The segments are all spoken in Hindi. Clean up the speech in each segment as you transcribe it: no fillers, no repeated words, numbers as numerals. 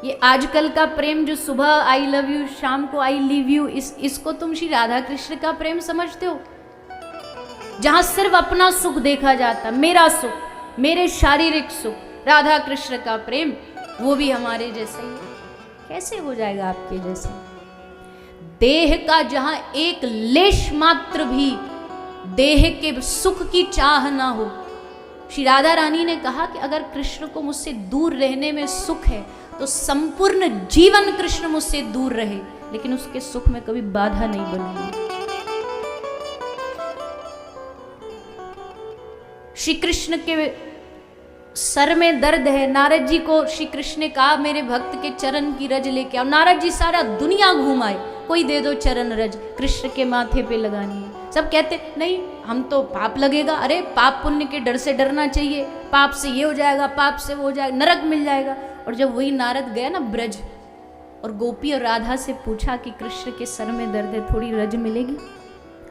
ये आजकल का प्रेम जो सुबह आई लव यू, शाम को आई लीव यू, इसको तुम श्री राधा कृष्ण का प्रेम समझते हो? जहां सिर्फ अपना सुख देखा जाता, मेरा सुख, मेरे शारीरिक सुख। राधा कृष्ण का प्रेम वो भी हमारे जैसे ही है। कैसे हो जाएगा आपके जैसे? देह का जहां एक लेश मात्र भी देह के सुख की चाह ना हो। श्री राधा रानी ने कहा कि अगर कृष्ण को मुझसे दूर रहने में सुख है तो संपूर्ण जीवन कृष्ण मुझसे दूर रहे, लेकिन उसके सुख में कभी बाधा नहीं बनूंगी। श्री कृष्ण के सर में दर्द है, नारद जी को श्री कृष्ण ने कहा मेरे भक्त के चरण की रज लेके आओ। नारद जी सारा दुनिया घूम आए, कोई दे दो चरण रज, कृष्ण के माथे पे लगानी है। सब कहते नहीं हम तो पाप लगेगा। अरे पाप पुण्य के डर से डरना चाहिए, पाप से ये हो जाएगा, पाप से वो हो जाएगा, नरक मिल जाएगा। और जब वही नारद गया ना ब्रज, और गोपी और राधा से पूछा कि कृष्ण के सर में दर्द है, थोड़ी रज मिलेगी?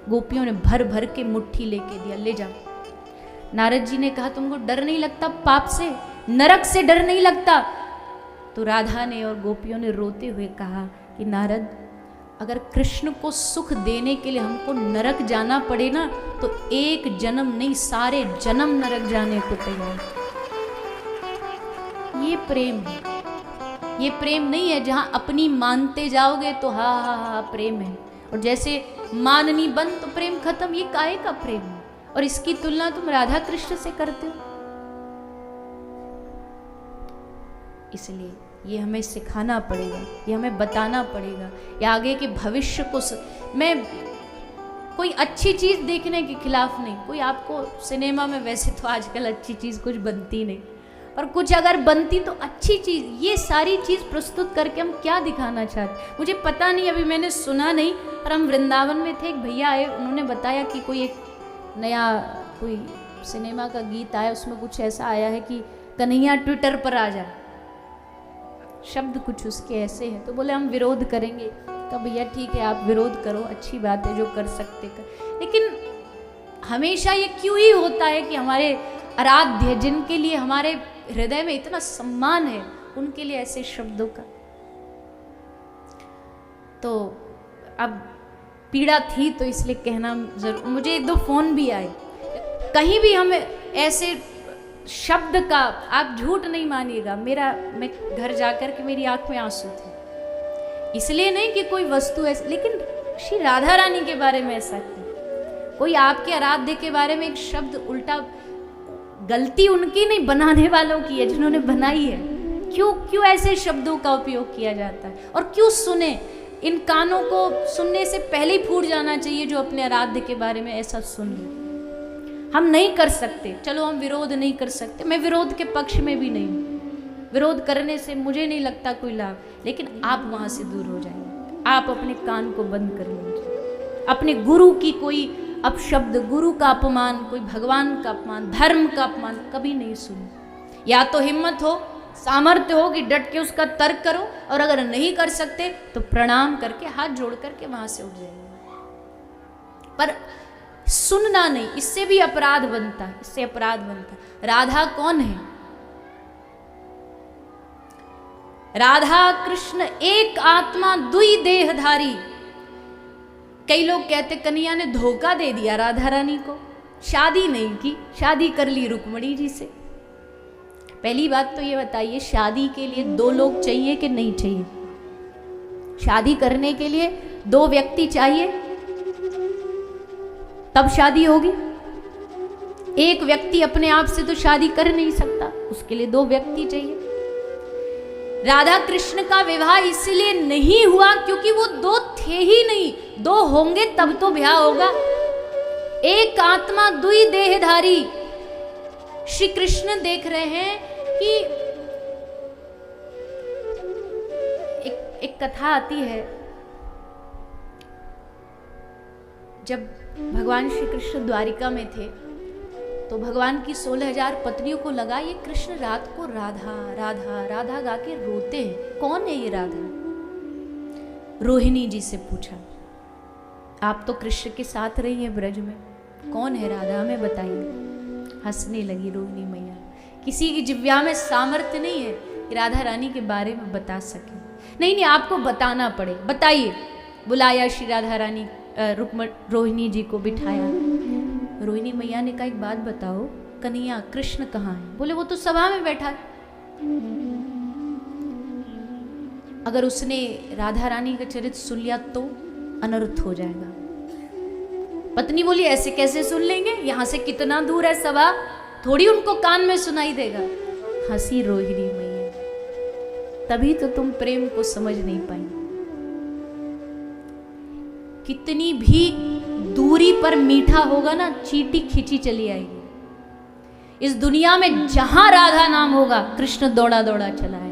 गोपियों ने भर भर के मुट्ठी लेके दिया, ले जाओ। नारद जी ने कहा तुमको डर नहीं लगता पाप से, नरक से डर नहीं लगता? तो राधा ने और गोपियों ने रोते हुए कहा कि नारद, अगर कृष्ण को सुख देने के लिए हमको नरक जाना पड़े ना, तो एक जन्म नहीं सारे जन्म नरक जाने को तैयार। ये प्रेम है। ये प्रेम नहीं है जहां अपनी मानते जाओगे तो हा हा हा प्रेम है, और जैसे माननी बंद तो प्रेम खत्म। ये काहे का प्रेम है? और इसकी तुलना तुम राधा कृष्ण से करते हो। इसलिए ये हमें सिखाना पड़ेगा, ये हमें बताना पड़ेगा, ये आगे के भविष्य को मैं कोई अच्छी चीज देखने के खिलाफ नहीं। कोई आपको सिनेमा में वैसे तो आजकल अच्छी चीज कुछ बनती नहीं, और कुछ अगर बनती तो अच्छी चीज। ये सारी चीज प्रस्तुत करके हम क्या दिखाना चाहते, मुझे पता नहीं, अभी मैंने सुना नहीं। पर हम वृंदावन में थे, एक भैया आए, उन्होंने बताया कि कोई एक नया कोई सिनेमा का गीत आया, उसमें कुछ ऐसा आया है कि कन्हैया ट्विटर पर आ जाए, शब्द कुछ उसके ऐसे हैं। तो बोले हम विरोध करेंगे। तो भैया ठीक है, आप विरोध करो, अच्छी बात है, जो कर सकते कर। लेकिन हमेशा ये क्यों ही होता है कि हमारे आराध्य, जिनके लिए हमारे हृदय में इतना सम्मान है, उनके लिए ऐसे शब्दों का। तो अब पीड़ा थी तो इसलिए कहना जरूर। मुझे एक दो फोन भी आए, कहीं भी हमें ऐसे शब्द का, आप झूठ नहीं मानिएगा, मैं घर जाकर के मेरी आंख में आंसू थे। इसलिए नहीं कि कोई वस्तु ऐसी, लेकिन श्री राधा रानी के बारे में ऐसा क्यों? कोई आपके आराध्य के बारे में एक शब्द उल्टा, गलती उनकी नहीं, बनाने वालों की है, जिन्होंने बनाई है। क्यों ऐसे शब्दों का उपयोग किया जाता है? और क्यों सुने? इन कानों को सुनने से पहले ही फूट जाना चाहिए जो अपने आराध्य के बारे में ऐसा सुन ले। हम नहीं कर सकते, चलो हम विरोध नहीं कर सकते, मैं विरोध के पक्ष में भी नहीं हूं। विरोध करने से मुझे नहीं लगता कोई लाभ, लेकिन आप वहां से दूर हो जाएंगे। आप अपने कान को बंद कर लीजिए। अपने गुरु की कोई अपशब्द, गुरु का अपमान, कोई भगवान का अपमान, धर्म का अपमान कभी नहीं सुनो। या तो हिम्मत हो, सामर्थ्य हो कि डट के उसका तर्क करो, और अगर नहीं कर सकते तो प्रणाम करके, हाथ जोड़ करके वहां से उठ जाएंगे। पर सुनना नहीं, इससे भी अपराध बनता है, इससे अपराध बनता है। राधा कौन है? राधा कृष्ण एक आत्मा दुई देहधारी। कई लोग कहते कन्हैया ने धोखा दे दिया राधा रानी को, शादी नहीं की, शादी कर ली रुक्मणी जी से। पहली बात तो ये बताइए, शादी के लिए दो लोग चाहिए कि नहीं चाहिए? शादी करने के लिए दो व्यक्ति चाहिए, तब शादी होगी। एक व्यक्ति अपने आप से तो शादी कर नहीं सकता, उसके लिए दो व्यक्ति चाहिए। राधा कृष्ण का विवाह इसलिए नहीं हुआ क्योंकि वो दो थे ही नहीं, दो होंगे तब तो ब्याह होगा। एक आत्मा दुई देहधारी। श्री कृष्ण देख रहे हैं कि एक कथा आती है, जब भगवान श्री कृष्ण द्वारिका में थे तो भगवान की 16,000 पत्नियों को लगा ये कृष्ण रात को राधा राधा राधा गा के रोते हैं, कौन है ये राधा? रोहिणी जी से पूछा, आप तो कृष्ण के साथ रही हैं ब्रज में, कौन है राधा, हमें बताइए। हंसने लगी रोहिणी मैया। किसी की जिव्या में सामर्थ्य नहीं है राधा रानी के बारे में बता सके। नहीं नहीं, आपको बताना पड़े, बताइए। बुलाया श्री राधा रानी, रोहिणी जी को बिठाया। रोहिणी मैया ने कहा एक बात बताओ, कन्हैया कृष्ण कहाँ है? बोले वो तो सभा में बैठा है। अगर उसने राधा रानी का चरित्र सुन लिया तो अनर्थ हो जाएगा। पत्नी बोली ऐसे कैसे सुन लेंगे, यहां से कितना दूर है सभा, थोड़ी उनको कान में सुनाई देगा। हंसी रोहिणी मैया, तभी तो तुम प्रेम को समझ नहीं पाई। कितनी भी दूरी पर मीठा होगा ना, चींटी खींची चली आएगी। इस दुनिया में जहां राधा नाम होगा, कृष्ण दौड़ा दौड़ा चला है।